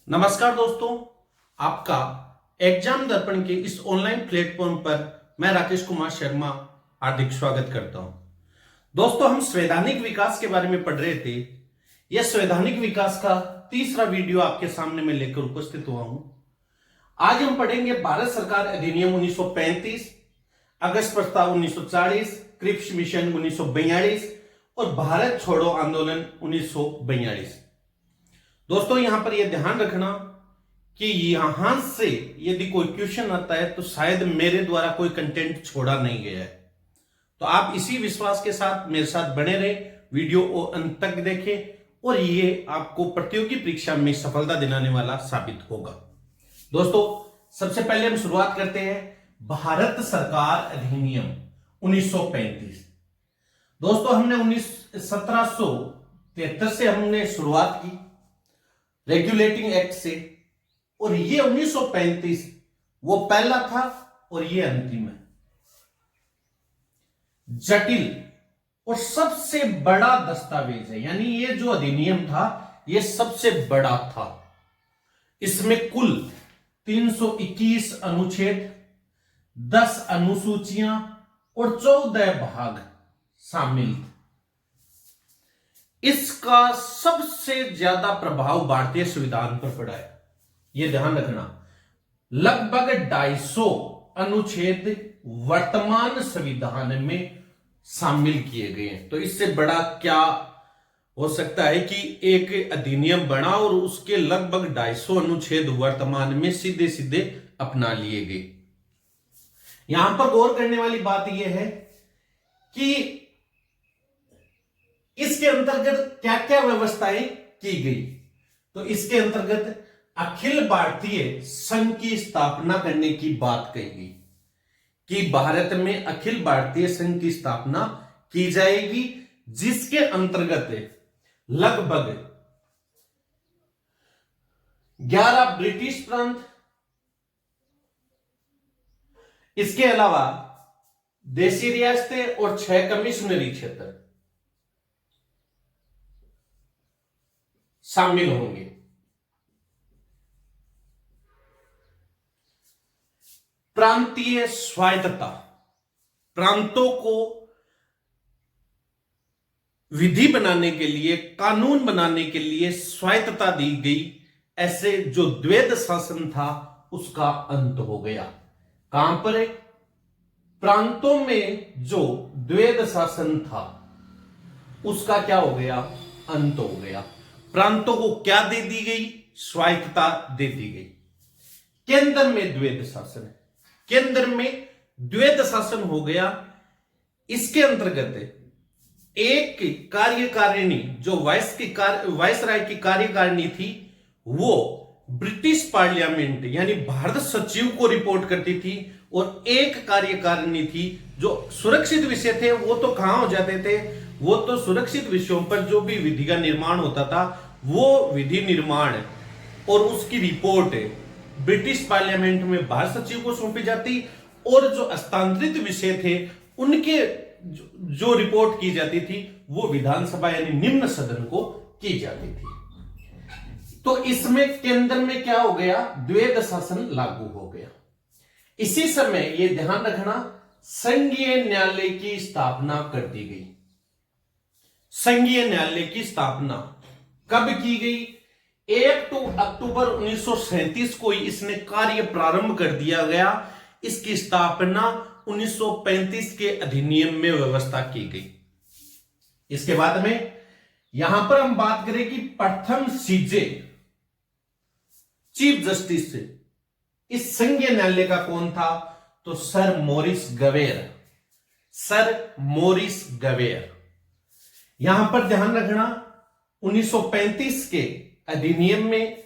नमस्कार दोस्तों, आपका एग्जाम दर्पण के इस ऑनलाइन प्लेटफॉर्म पर मैं राकेश कुमार शर्मा हार्दिक स्वागत करता हूं। दोस्तों, हम संवैधानिक विकास के बारे में पढ़ रहे थे। यह संवैधानिक विकास का तीसरा वीडियो आपके सामने मैं लेकर उपस्थित हुआ हूं। आज हम पढ़ेंगे भारत सरकार अधिनियम 1935, अगस्त प्रस्ताव 1940, क्रिप्स मिशन 1942 और भारत छोड़ो आंदोलन 1942। दोस्तों, यहां पर यह ध्यान रखना कि यहां से यदि कोई क्वेश्चन आता है तो शायद मेरे द्वारा कोई कंटेंट छोड़ा नहीं गया है। तो आप इसी विश्वास के साथ मेरे साथ बने रहे, वीडियो को अंत तक देखें और ये आपको प्रतियोगी परीक्षा में सफलता दिलाने वाला साबित होगा। दोस्तों, सबसे पहले हम शुरुआत करते हैं भारत सरकार अधिनियम 1935। दोस्तों, हमने 1773 से हमने शुरुआत की रेगुलेटिंग एक्ट से, और ये 1935 वो पहला था और ये अंतिम है। जटिल और सबसे बड़ा दस्तावेज है, यानी ये जो अधिनियम था ये सबसे बड़ा था। इसमें कुल 321 अनुच्छेद, 10 अनुसूचियां और 14 भाग शामिल थे। इसका सबसे ज्यादा प्रभाव भारतीय संविधान पर पड़ा है, यह ध्यान रखना। लगभग 250 अनुच्छेद वर्तमान संविधान में शामिल किए गए हैं। तो इससे बड़ा क्या हो सकता है कि एक अधिनियम बना और उसके लगभग 250 अनुच्छेद वर्तमान में सीधे सीधे अपना लिए गए। यहां पर गौर करने वाली बात यह है कि इसके अंतर्गत क्या क्या व्यवस्थाएं की गई। तो इसके अंतर्गत अखिल भारतीय संघ की स्थापना करने की बात कही गई कि भारत में अखिल भारतीय संघ की स्थापना की जाएगी, जिसके अंतर्गत लगभग 11 ब्रिटिश प्रांत, इसके अलावा देशी रियासतें और 6 कमिश्नरी क्षेत्र शामिल होंगे। प्रांतीय स्वायत्तता, प्रांतों को विधि बनाने के लिए, कानून बनाने के लिए स्वायत्तता दी गई। ऐसे जो द्वैध शासन था उसका अंत हो गया। कहां पर है? प्रांतों में जो द्वैध शासन था उसका क्या हो गया? अंत हो गया। प्रांतों को क्या दे दी गई? स्वायत्तता दे दी गई। केंद्र में द्वैध शासन है, केंद्र में द्वैध शासन हो गया। इसके अंतर्गत एक कार्यकारिणी, जो वायसराय की कार्यकारिणी थी, वो ब्रिटिश पार्लियामेंट यानी भारत सचिव को रिपोर्ट करती थी, और एक कार्यकारिणी थी जो सुरक्षित विषय थे वो तो कहां हो जाते थे, वो तो सुरक्षित विषयों पर जो भी विधि का निर्माण होता था वो विधि निर्माण और उसकी रिपोर्ट ब्रिटिश पार्लियामेंट में भारत सचिव को सौंपी जाती, और जो हस्तांतरित विषय थे उनके जो रिपोर्ट की जाती थी वो विधानसभा यानी निम्न सदन को की जाती थी। तो इसमें केंद्र में क्या हो गया? द्वैध शासन लागू हो गया। इसी समय यह ध्यान रखना, संघीय न्यायालय की स्थापना कर दी गई। संघीय न्यायालय की स्थापना कब की गई? 1 अक्टूबर 1937 को इसने कार्य प्रारंभ कर दिया गया। इसकी स्थापना 1935 के अधिनियम में व्यवस्था की गई। इसके बाद में यहां पर हम बात करें कि प्रथम सीजे चीफ जस्टिस इस संघीय न्यायालय का कौन था? तो sir Maurice Gwyer. Sir Maurice Gwyer. यहां पर ध्यान रखना, 1935 के अधिनियम में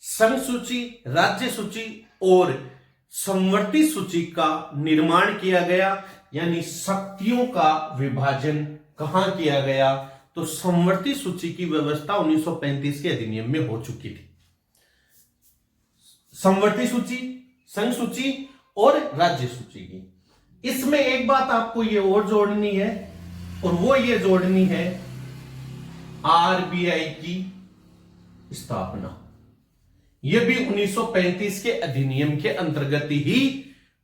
संघ सूची, राज्य सूची और संवर्ती सूची का निर्माण किया गया, यानी शक्तियों का विभाजन कहां किया गया? तो संवर्ती सूची की व्यवस्था 1935 के अधिनियम में हो चुकी थी। संवर्ती सूची, संघ सूची और राज्य सूची की। इसमें एक बात आपको ये और जोड़नी है, और वो ये जोड़नी है आरबीआई की स्थापना। यह भी 1935 के अधिनियम के अंतर्गत ही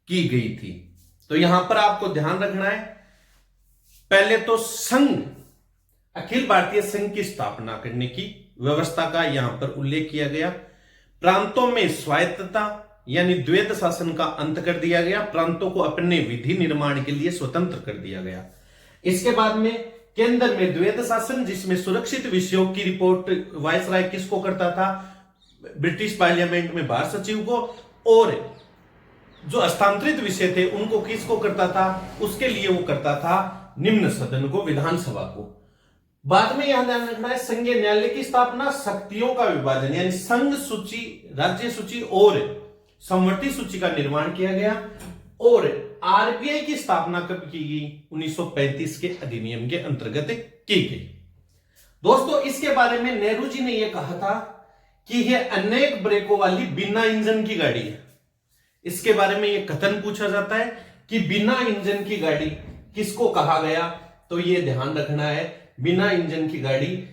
की गई थी। तो यहां पर आपको ध्यान रखना है, पहले तो संघ, अखिल भारतीय संघ की स्थापना करने की व्यवस्था का यहां पर उल्लेख किया गया। प्रांतों में स्वायत्तता यानी द्वैध शासन का अंत कर दिया गया, प्रांतों को अपने विधि निर्माण के लिए स्वतंत्र कर दिया गया। इसके बाद में केंद्र में द्वैध शासन, जिसमें सुरक्षित विषयों की रिपोर्ट वायसराय किसको करता था, ब्रिटिश पार्लियामेंट में बार सचिव को, और जो हस्तांतरित विषय थे उनको किसको करता था, उसके लिए वो करता था निम्न सदन को, विधानसभा को। बाद में यहां ध्यान रखना है, संघीय न्यायालय की स्थापना, शक्तियों का विभाजन यानी संघ सूची, राज्य सूची और संवर्ती सूची का निर्माण किया गया, और आरबीआई की स्थापना कब की गई, 1935 के अधिनियम के अंतर्गत की गई। दोस्तों इसके बारे में नेहरू जी ने यह कहा था कि यह अनेक ब्रेकों वाली बिना इंजन की गाड़ी है। इसके बारे में यह कथन पूछा जाता है कि बिना इंजन की गाड़ी किसको कहा गया, तो यह ध्यान रखना है, बिना इंजन की गाड़ी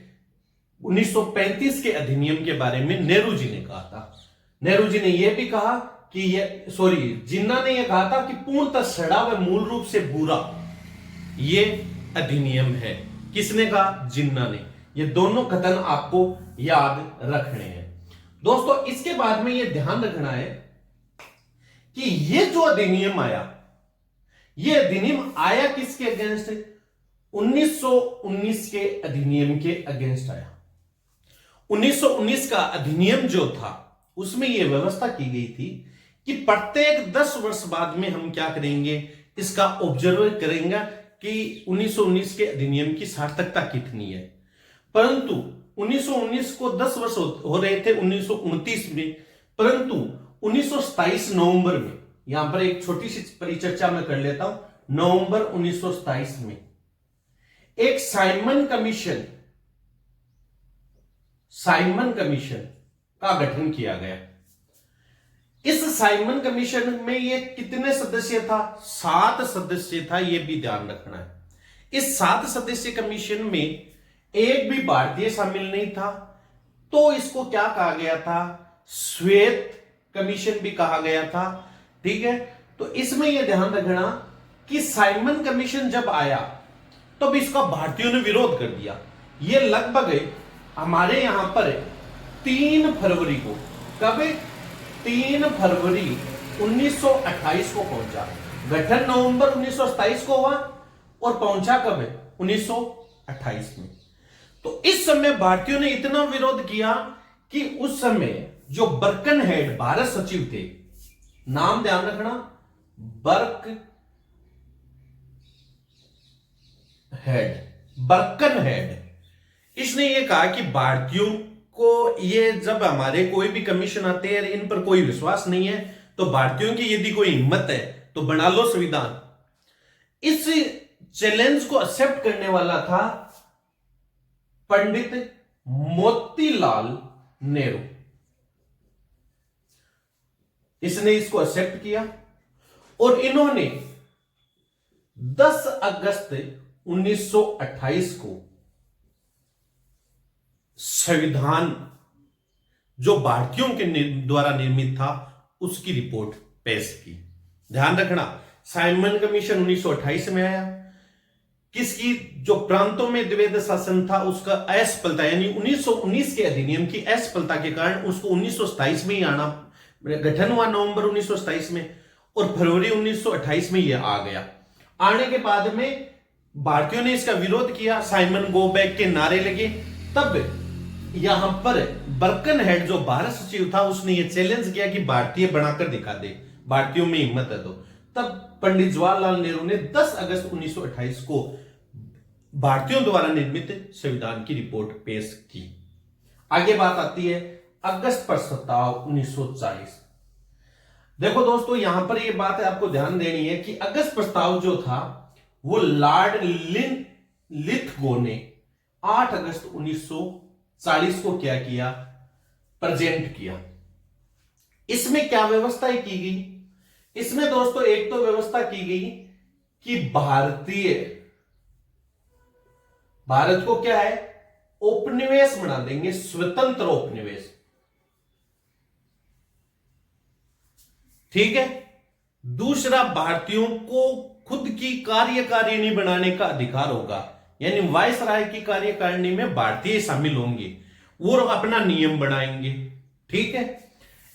1935 के अधिनियम के बारे में नेहरू जी ने कहा था। नेहरू जी ने यह भी कहा कि जिन्ना ने यह कहा था कि पूर्णतः सड़ा व मूल रूप से बुरा यह अधिनियम है। किसने कहा, जिन्ना ने। ये दोनों कथन आपको याद रखने हैं। दोस्तों इसके बाद में यह ध्यान रखना है कि यह जो अधिनियम आया, यह अधिनियम आया किसके अगेंस्ट, 1919 के अधिनियम के अगेंस्ट आया। 1919 का अधिनियम जो था उसमें यह व्यवस्था की गई थी कि प्रत्येक 10 वर्ष बाद में हम क्या करेंगे, इसका ऑब्जर्व करेंगे कि 1919 के अधिनियम की सार्थकता कितनी है। परंतु 1919 को 10 वर्ष हो रहे थे 1929 में, परंतु 1927 नवंबर में, यहां पर एक छोटी सी परिचर्चा मैं कर लेता हूं, नवंबर 1927 में एक साइमन कमीशन का गठन किया गया। इस साइमन कमीशन में ये कितने सदस्य था, 7 सदस्य था, यह भी ध्यान रखना है। इस 7 सदस्य कमीशन में एक भी भारतीय शामिल नहीं था, तो इसको क्या कहा गया था, श्वेत कमीशन भी कहा गया था। ठीक है, तो इसमें यह ध्यान रखना कि साइमन कमीशन जब आया तब इसका भारतीयों ने विरोध कर दिया। यह लगभग हमारे यहां पर 3 फरवरी को, कब, 3 फरवरी 1928 को पहुंचा। गठन नवंबर 1927 को हुआ और पहुंचा कब, 1928 में। तो इस समय भारतीयों ने इतना विरोध किया कि उस समय जो बर्कनहेड भारत सचिव थे, नाम ध्यान रखना, बर्कनहेड, इसने यह कहा कि भारतीयों को ये जब हमारे कोई भी कमीशन आते हैं इन पर कोई विश्वास नहीं है, तो भारतीयों की यदि कोई हिम्मत है तो बना लो संविधान। इस चैलेंज को एक्सेप्ट करने वाला था पंडित मोतीलाल नेहरू। इसने इसको एक्सेप्ट किया और इन्होंने 10 अगस्त 1928 को संविधान जो भारतीयों के द्वारा निर्मित था उसकी रिपोर्ट पेश की। ध्यान रखना, साइमन कमीशन 1928 में आया, किसकी, जो प्रांतों में द्वैध शासन था उसका असफलता, यानी 1919 के अधिनियम की असफलता के कारण उसको 1927 में ही आना, गठन हुआ नवंबर 1927 में, और फरवरी 1928 में यह आ गया। आने के बाद में भारतीयों ने इसका विरोध किया, साइमन गो बैक के नारे लगे। तब यहां पर बर्कनहेड जो भारत सचिव था उसने यह चैलेंज किया कि भारतीय बनाकर दिखा दे, भारतीयों में हिम्मत है तो। तब पंडित जवाहरलाल नेहरू ने 10 अगस्त 1928 को भारतीयों द्वारा निर्मित संविधान की रिपोर्ट पेश की। आगे बात आती है अगस्त प्रस्ताव 1940। देखो दोस्तों, यहां पर यह बात है आपको ध्यान देनी है कि अगस्त प्रस्ताव जो था वो लॉर्ड लिथगो ने 8 अगस्त 1940 को क्या किया, प्रेजेंट किया। इसमें क्या व्यवस्थाएं की गई, इसमें दोस्तों एक तो व्यवस्था की गई कि भारत को क्या है, उपनिवेश बना देंगे, स्वतंत्र उपनिवेश। ठीक है। दूसरा, भारतीयों को खुद की कार्यकारिणी बनाने का अधिकार होगा, यानी वायसराय की कार्यकारिणी में भारतीय शामिल होंगे और अपना नियम बनाएंगे। ठीक है।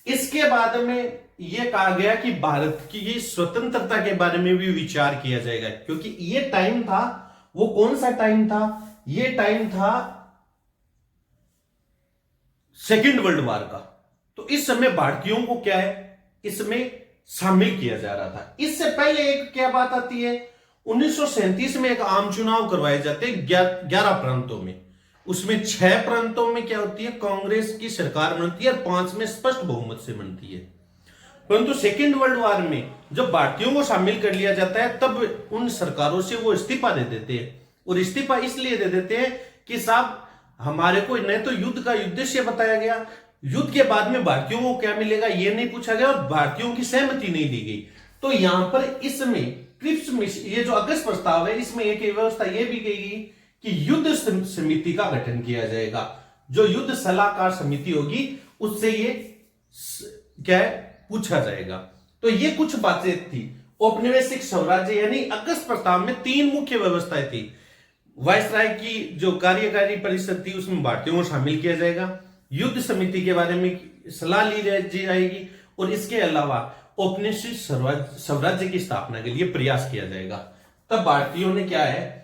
इसके बाद में यह कहा गया कि भारत की स्वतंत्रता के बारे में भी विचार किया जाएगा, क्योंकि यह टाइम था, वो कौन सा टाइम था, यह टाइम था सेकेंड वर्ल्ड वॉर का। तो इस समय भारतीयों को क्या है, इसमें शामिल किया जा रहा था। इससे पहले एक क्या बात आती है, 1937 में एक आम चुनाव करवाए जाते हैं 11 प्रांतों में। उसमें 6 प्रांतों में क्या होती है, कांग्रेस की सरकार बनती है और 5 में स्पष्ट बहुमत से बनती है। परंतु सेकेंड वर्ल्ड वॉर में जब भारतीयों को शामिल कर लिया जाता है, तब उन सरकारों से वो इस्तीफा दे देते हैं। और इस्तीफा इसलिए दे देते हैं कि साहब, हमारे को न तो युद्ध का उद्देश्य बताया गया, युद्ध के बाद में भारतीयों को क्या मिलेगा ये नहीं पूछा गया, और भारतीयों की सहमति नहीं दी गई। तो यहां पर इसमें क्रिप्स, ये जो अगस्त प्रस्ताव है, इसमें एक व्यवस्था यह भी कही गई कि युद्ध समिति का गठन किया जाएगा। जो युद्ध सलाहकार समिति होगी उससे ये क्या है पूछा जाएगा। तो ये कुछ बातें थी। औपनिवेशिक स्वराज्य यानी अगस्त प्रस्ताव में 3 मुख्य व्यवस्थाएं थी। वायसराय की जो कार्यकारी परिषद थी उसमें भारतीयों को शामिल किया जाएगा, युद्ध समिति के बारे में सलाह ली जाएगी, और इसके अलावा औपनिवेशिक स्वराज्य की स्थापना के लिए प्रयास किया जाएगा। तब भारतीयों ने क्या है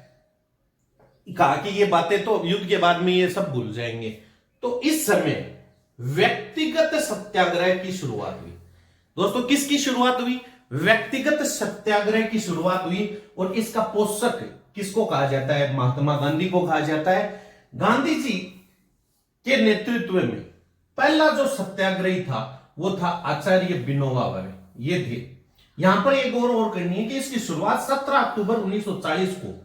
कहा कि ये बातें तो युद्ध के बाद में ये सब भूल जाएंगे। तो इस समय व्यक्तिगत सत्याग्रह की शुरुआत हुई। दोस्तों, किसकी शुरुआत हुई, व्यक्तिगत सत्याग्रह की शुरुआत हुई। और इसका पोषक किसको कहा जाता है, महात्मा गांधी को कहा जाता है। गांधी जी के नेतृत्व में पहला जो सत्याग्रही था वो था आचार्य विनोबा भावे, ये थे। यहां पर एक और करनी है कि इसकी शुरुआत 17 अक्टूबर 1940 को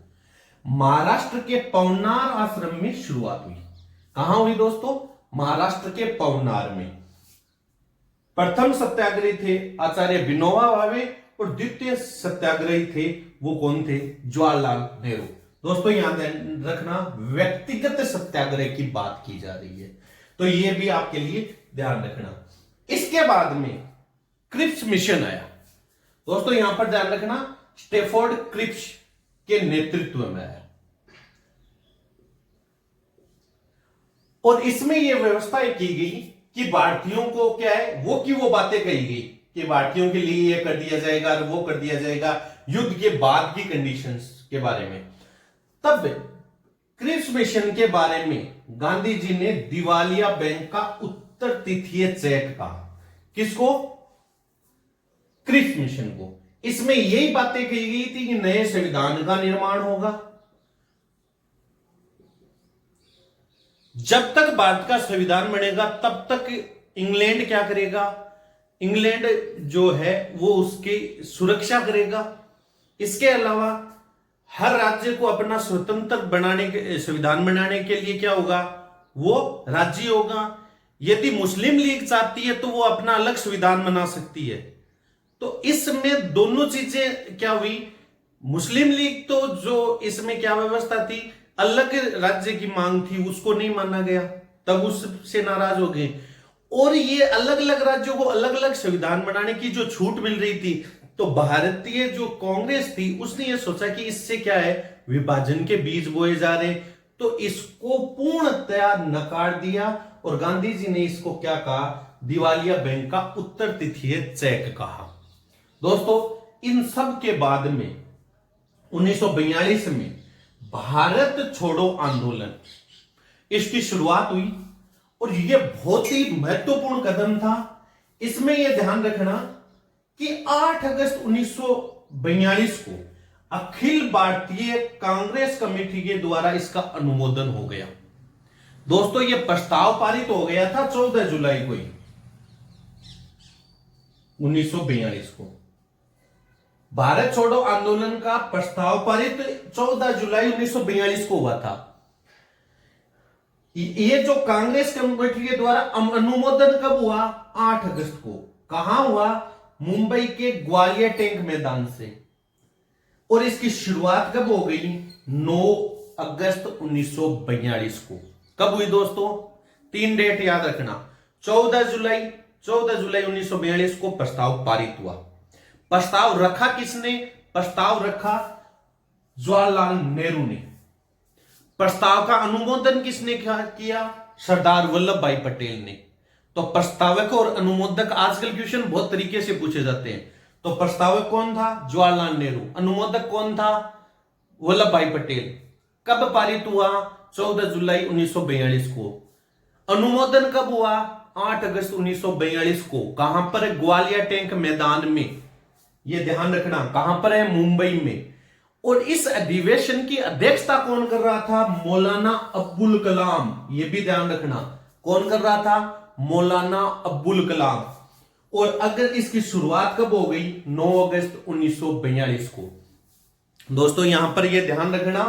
महाराष्ट्र के पवनार आश्रम में शुरुआत हुई। कहां हुई दोस्तों, महाराष्ट्र के पवनार में। प्रथम सत्याग्रही थे आचार्य विनोबा भावे और द्वितीय सत्याग्रही थे वो कौन थे, जवाहरलाल नेहरू। दोस्तों यहां ध्यान रखना, व्यक्तिगत सत्याग्रह की बात की जा रही है, तो यह भी आपके लिए ध्यान रखना। इसके बाद में क्रिप्स मिशन आया। दोस्तों यहां पर ध्यान रखना, स्टैफोर्ड क्रिप्स के नेतृत्व में आया, और इसमें यह व्यवस्था की गई कि भारतीयों को क्या है वो बातें कही गई कि भारतीयों के लिए यह कर दिया जाएगा और वो कर दिया जाएगा युद्ध के बाद की कंडीशंस के बारे में। तब क्रिप्स मिशन के बारे में गांधी जी ने दिवालिया बैंक का उत्तर तिथीय चेक कहा। किसको, क्रिप्स मिशन को। इसमें यही बातें कही गई थी कि नए संविधान का निर्माण होगा। जब तक भारत का संविधान बनेगा तब तक इंग्लैंड क्या करेगा, इंग्लैंड जो है वो उसकी सुरक्षा करेगा। इसके अलावा हर राज्य को अपना स्वतंत्र बनाने के संविधान बनाने के लिए क्या होगा, वो राज्य होगा। यदि मुस्लिम लीग चाहती है तो वो अपना अलग संविधान बना सकती है। तो इसमें दोनों चीजें क्या हुई, मुस्लिम लीग तो जो इसमें क्या व्यवस्था थी, अलग राज्य की मांग थी, उसको नहीं माना गया, तब उससे नाराज हो गए। और ये अलग अलग राज्यों को अलग अलग संविधान बनाने की जो छूट मिल रही थी, तो भारतीय जो कांग्रेस थी उसने ये सोचा कि इससे क्या है, विभाजन के बीज बोए जा रहे, तो इसको पूर्णतया नकार दिया। और गांधी जी ने इसको क्या कहा, दिवालिया बैंक का उत्तर तिथीय चेक कहा। दोस्तों इन सब के बाद में 1942 में भारत छोड़ो आंदोलन, इसकी शुरुआत हुई, और यह बहुत ही महत्वपूर्ण कदम था। इसमें यह ध्यान रखना कि 8 अगस्त 1942 को अखिल भारतीय कांग्रेस कमेटी के द्वारा इसका अनुमोदन हो गया। दोस्तों यह प्रस्ताव पारित हो गया था 14 जुलाई को ही 1942 को। भारत छोड़ो आंदोलन का प्रस्ताव पारित 14 जुलाई 1942 को हुआ था। ये जो कांग्रेस कमेटी के द्वारा अनुमोदन कब हुआ, 8 अगस्त को। कहां हुआ, मुंबई के ग्वालियर टैंक मैदान से। और इसकी शुरुआत कब हो गई, 9 अगस्त 1942 को। कब हुई दोस्तों, 3 डेट याद रखना, 14 जुलाई, 14 जुलाई 1942 को प्रस्ताव पारित हुआ। प्रस्ताव रखा किसने? प्रस्ताव रखा जवाहरलाल नेहरू ने। प्रस्ताव का अनुमोदन किसने किया? सरदार वल्लभ भाई पटेल ने। तो प्रस्तावक और अनुमोदक आजकल क्वेश्चन बहुत तरीके से पूछे जाते हैं। तो प्रस्तावक कौन था? जवाहरलाल नेहरू। अनुमोदक कौन था? वल्लभ भाई पटेल। कब पारित हुआ? 14 जुलाई 1942 को। अनुमोदन कब हुआ? 8 अगस्त 1942 को। कहां पर? ग्वालियर टैंक मैदान में। यह ध्यान रखना, कहां पर है? मुंबई में। और इस अधिवेशन की अध्यक्षता कौन कर रहा था? मौलाना अब्दुल कलाम। यह भी ध्यान रखना, कौन कर रहा था? मौलाना अब्दुल कलाम। और अगर इसकी शुरुआत कब हो गई? 9 अगस्त 1942 को। दोस्तों यहां पर यह ध्यान रखना,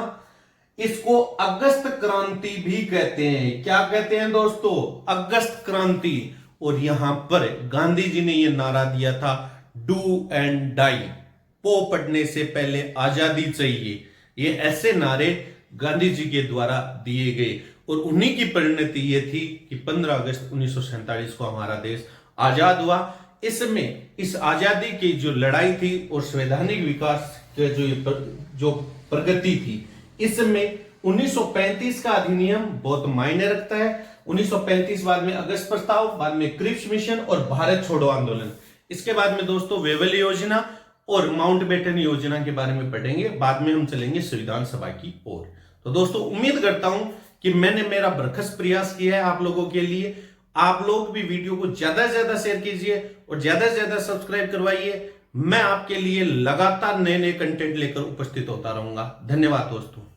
इसको अगस्त क्रांति भी कहते हैं। क्या कहते हैं दोस्तों? अगस्त क्रांति। और यहां पर गांधी जी ने यह नारा दिया था, डू एंड डाई। पो पढ़ने से पहले आजादी चाहिए। ये ऐसे नारे गांधी जी के द्वारा दिए गए और उन्हीं की परिणति ये थी कि 15 अगस्त 1947 को हमारा देश आजाद हुआ। इसमें इस आजादी की जो लड़ाई थी और संवैधानिक विकास के जो प्रगति थी, इसमें 1935 का अधिनियम बहुत मायने रखता है। 1935 बाद में अगस्त प्रस्ताव, बाद में क्रिप्स मिशन और भारत छोड़ो आंदोलन। इसके बाद में दोस्तों वेवल योजना और माउंटबेटन योजना के बारे में पढ़ेंगे। बाद में हम चलेंगे संविधान सभा की ओर। तो दोस्तों उम्मीद करता हूं कि मैंने मेरा बरखस प्रयास किया है आप लोगों के लिए। आप लोग भी वीडियो को ज्यादा से ज्यादा शेयर कीजिए और ज्यादा से ज्यादा सब्सक्राइब करवाइए। मैं आपके लिए लगातार नए नए कंटेंट लेकर उपस्थित होता रहूंगा। धन्यवाद दोस्तों।